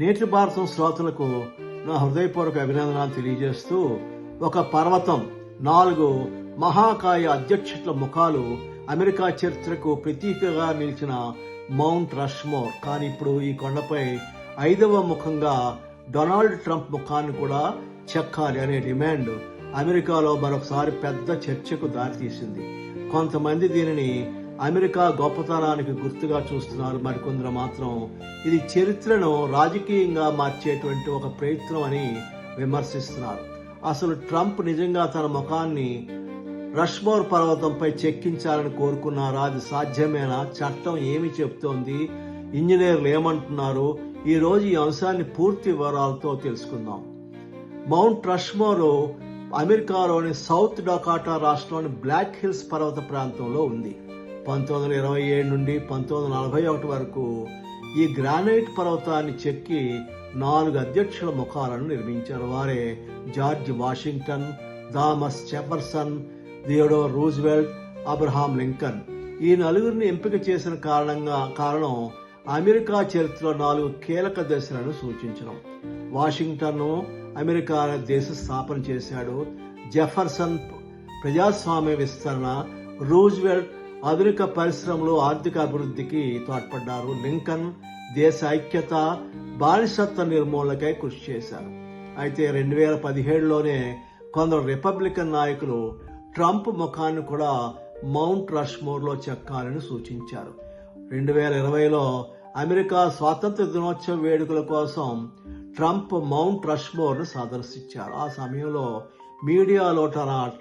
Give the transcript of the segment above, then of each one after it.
నేటి భారతం శ్రోతలకు నా హృదయపూర్వక అభినందనాలు తెలియజేస్తూ, ఒక పర్వతం, 4 మహాకాయ అధ్యక్షుల ముఖాలు అమెరికా చరిత్రకు ప్రతీకగా నిలిచిన మౌంట్ రష్మోర్. కానీ ఇప్పుడు ఈ కొండపై 5వ ముఖంగా డొనాల్డ్ ట్రంప్ ముఖాన్ని కూడా చెక్కాలి అనే డిమాండ్ అమెరికాలో మరొకసారి పెద్ద చర్చకు దారితీసింది. కొంతమంది దీనిని అమెరికా గొప్పతనానికి గుర్తుగా చూస్తున్నారు. మరికొందరు మాత్రం ఇది చరిత్రను రాజకీయంగా మార్చేటువంటి ఒక ప్రయత్నం అని విమర్శిస్తున్నారు. అసలు ట్రంప్ నిజంగా తన ముఖాన్ని రష్మోర్ పర్వతంపై చెక్కించాలని కోరుకున్నారా? అది సాధ్యమేనా? చట్టం ఏమి చెప్తోంది? ఇంజనీర్లు ఏమంటున్నారు? ఈ రోజు ఈ అంశాన్ని పూర్తి వివరాలతో తెలుసుకుందాం. మౌంట్ రష్మోర్ అమెరికాలోని సౌత్ డకోటా రాష్ట్రంలోని బ్లాక్ హిల్స్ పర్వత ప్రాంతంలో ఉంది. 1927 నుండి 1941 వరకు ఈ గ్రానైట్ పర్వతాన్ని చెక్కి 4 అధ్యక్షుల ముఖాలను నిర్మించారు. వారే George Washington, Thomas Jefferson, Theodore Roosevelt, Abraham Lincoln. ఈ నలుగురిని ఎంపిక చేసిన కారణం అమెరికా చరిత్రలో 4 కీలక దశలను సూచించడం. వాషింగ్టన్ అమెరికా దేశ స్థాపన చేశాడు. జెఫర్సన్ ప్రజాస్వామ్య విస్తరణ, రూజ్వెల్ట్ ఆధునిక పరిశ్రమలు, ఆర్థిక అభివృద్ధికి తోడ్పడ్డారు. లింకన్ దేశ ఐక్యత, బానిసత్వ నిర్మూలనకై కృషి చేశారు. అయితే 2017లోనే కొందరు రిపబ్లికన్ నాయకులు ట్రంప్ ముఖాన్ని కూడా మౌంట్ రష్మోర్లో చెక్కాలని సూచించారు. 2020లో అమెరికా స్వాతంత్ర దినోత్సవ వేడుకల కోసం ట్రంప్ మౌంట్ రష్మోర్ను సందర్శించారు. ఆ సమయంలో మీడియాలో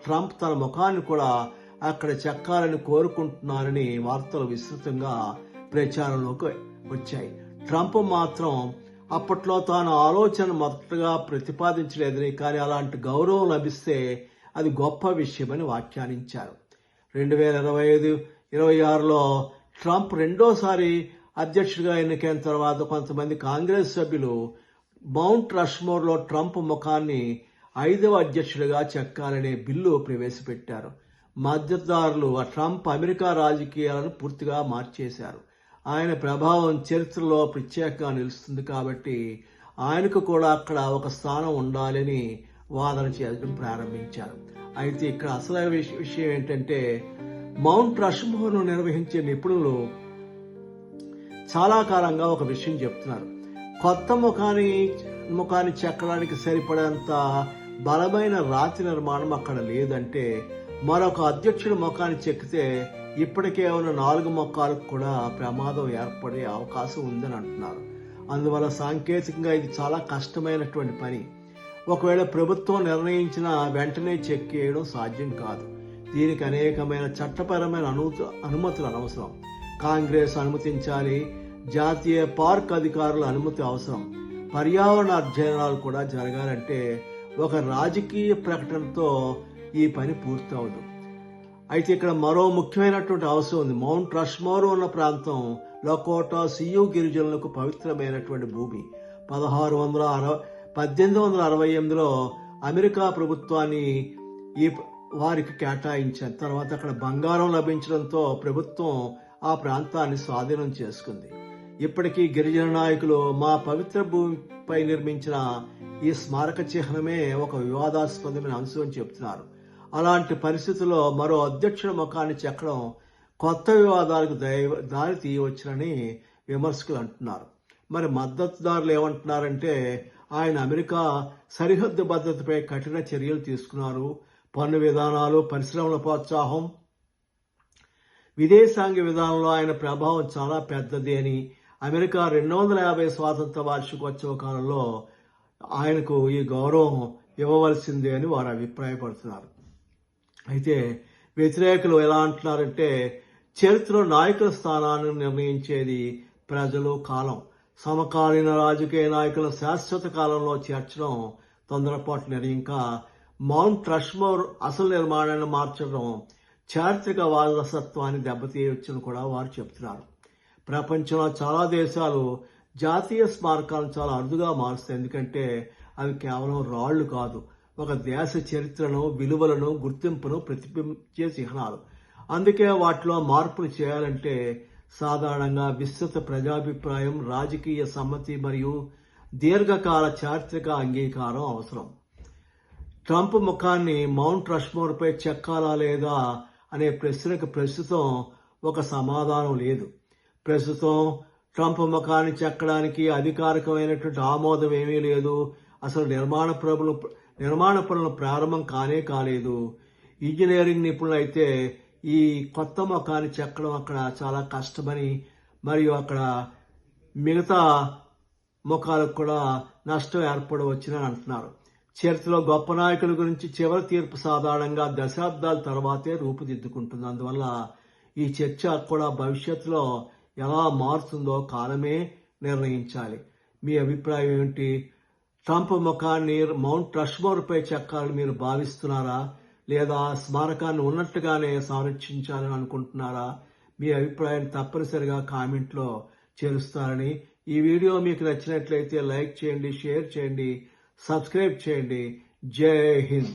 ట్రంప్ తన ముఖాన్ని కూడా అక్కడ చెక్కాలని కోరుకుంటున్నారని వార్తలు విస్తృతంగా ప్రచారంలోకి వచ్చాయి. ట్రంప్ మాత్రం అప్పట్లో తాను ఆలోచన మొదటగా ప్రతిపాదించలేదని, కానీ అలాంటి గౌరవం లభిస్తే అది గొప్ప విషయమని వ్యాఖ్యానించారు. 2025-26లో ట్రంప్ రెండోసారి అధ్యక్షుడిగా ఎన్నికైన తర్వాత కొంతమంది కాంగ్రెస్ సభ్యులు మౌంట్ రష్మోర్లో ట్రంప్ ముఖాన్ని 5వ అధ్యక్షుడిగా చెక్కాలనే బిల్లు ప్రవేశపెట్టారు. మద్దతుదారులు ట్రంప్ అమెరికా రాజకీయాలను పూర్తిగా మార్చేశారు. ఆయన ప్రభావం చరిత్రలో ప్రత్యేకంగా నిలుస్తుంది కాబట్టి ఆయనకు కూడా అక్కడ ఒక స్థానం ఉండాలని వాదన చేయడం ప్రారంభించారు. అయితే ఇక్కడ అసలు విషయం ఏంటంటే, మౌంట్ రష్మోర్ను నిర్వహించే నిపుణులు చాలా కాలంగా ఒక విషయం చెప్తున్నారు. కొత్త ముఖాన్ని చెక్కడానికి సరిపడేంత బలమైన రాతి నిర్మాణం అక్కడ లేదంటే, మరొక అధ్యక్షుడి ముఖాన్ని చెక్కితే ఇప్పటికే ఉన్న 4 ముఖాలకు కూడా ప్రమాదం ఏర్పడే అవకాశం ఉందని అంటున్నారు. అందువల్ల సాంకేతికంగా ఇది చాలా కష్టమైనటువంటి పని. ఒకవేళ ప్రభుత్వం నిర్ణయించిన వెంటనే చెక్కేయడం సాధ్యం కాదు. దీనికి అనేకమైన చట్టపరమైన అనుమతులు అవసరం. కాంగ్రెస్ అనుమతించాలి, జాతీయ పార్క్ అధికారుల అనుమతి అవసరం. పర్యావరణ అధ్యయనాలు కూడా జరగాలంటే ఒక రాజకీయ ప్రకటనతో ఈ పని పూర్తవదు. అయితే ఇక్కడ మరో ముఖ్యమైనటువంటి అవసరం ఉంది. మౌంట్ రష్మోర్ ఉన్న ప్రాంతం లకోటా సియూ గిరిజనులకు పవిత్రమైనటువంటి భూమి. 1868లో అమెరికా ప్రభుత్వాన్ని వారికి కేటాయించారు. తర్వాత అక్కడ బంగారం లభించడంతో ప్రభుత్వం ఆ ప్రాంతాన్ని స్వాధీనం చేసుకుంది. ఇప్పటికీ గిరిజన నాయకులు మా పవిత్ర భూమిపై నిర్మించిన ఈ స్మారక చిహ్నమే ఒక వివాదాస్పదమైన అంశం అని చెప్తున్నారు. అలాంటి పరిస్థితుల్లో మరో అధ్యక్షుడి ముఖాన్ని చెక్కడం కొత్త వివాదాలకు దారి తీయవచ్చునని విమర్శకులు అంటున్నారు. మరి మద్దతుదారులు ఏమంటున్నారంటే, ఆయన అమెరికా సరిహద్దు భద్రతపై కఠిన చర్యలు తీసుకున్నారు. పన్ను విధానాలు, పరిశ్రమల ప్రోత్సాహం, విదేశాంగ విధానంలో ఆయన ప్రభావం చాలా పెద్దది అని, అమెరికా 250 స్వాతంత్ర వార్షికోత్సవ కాలంలో ఆయనకు ఈ గౌరవం ఇవ్వవలసిందే అని వారు అభిప్రాయపడుతున్నారు. అయితే వ్యతిరేకులు ఎలా అంటున్నారంటే, చరిత్రలో నాయకుల స్థానాన్ని నిర్ణయించేది ప్రజలు, కాలం. సమకాలీన రాజకీయ నాయకుల శాశ్వత కాలంలో చేర్చడం తొందరపాటు నిర్ణయం. మౌంట్ రష్మోర్ అసలు నిర్మాణాన్ని మార్చడం చారిత్రక వారసత్వాన్ని దెబ్బతీయవచ్చని కూడా వారు చెబుతున్నారు. ప్రపంచంలో చాలా దేశాలు జాతీయ స్మారకాలను చాలా అరుదుగా మారుస్తాయి. ఎందుకంటే అవి కేవలం రాళ్లు కాదు, ఒక దేశ చరిత్రను, విలువలను, గుర్తింపును ప్రతిబింబించే చిహ్నాలు. అందుకే వాటిలో మార్పులు చేయాలంటే సాధారణంగా విస్తృత ప్రజాభిప్రాయం, రాజకీయ సమ్మతి మరియు దీర్ఘకాల చారిత్రక అంగీకారం అవసరం. ట్రంప్ ముఖాన్ని మౌంట్ రష్మోర్పై చెక్కాలా లేదా అనే ప్రశ్నకు ప్రస్తుతం ఒక సమాధానం లేదు. ప్రస్తుతం ట్రంప్ ముఖాన్ని చెక్కడానికి అధికారికమైనటువంటి ఆమోదం ఏమీ లేదు. అసలు నిర్మాణ పనులు ప్రారంభం కాలేదు. ఇంజనీరింగ్ నిపుణులు అయితే ఈ కొత్త ముఖాన్ని చెక్కడం అక్కడ చాలా కష్టమని, మరియు అక్కడ మిగతా ముఖాలకు కూడా నష్టం ఏర్పడవచ్చని అంటున్నారు. చరిత్రలో గొప్ప నాయకుల గురించి చివరి తీర్పు సాధారణంగా దశాబ్దాల తర్వాతే రూపుదిద్దుకుంటుంది. అందువల్ల ఈ చర్చ కూడా భవిష్యత్తులో ఎలా మారుతుందో కాలమే నిర్ణయించాలి. మీ అభిప్రాయం ఏమిటి? ట్రంప్ ముఖాన్ని మౌంట్ రష్మోర్పై చెక్కాలని మీరు భావిస్తున్నారా, లేదా స్మారకాన్ని ఉన్నట్టుగానే సంరక్షించాలని అనుకుంటున్నారా? మీ అభిప్రాయాన్ని తప్పనిసరిగా కామెంట్లో చేరుస్తారని, ఈ వీడియో మీకు నచ్చినట్లయితే లైక్ చేయండి, షేర్ చేయండి, సబ్స్క్రైబ్ చేయండి. జై హింద్.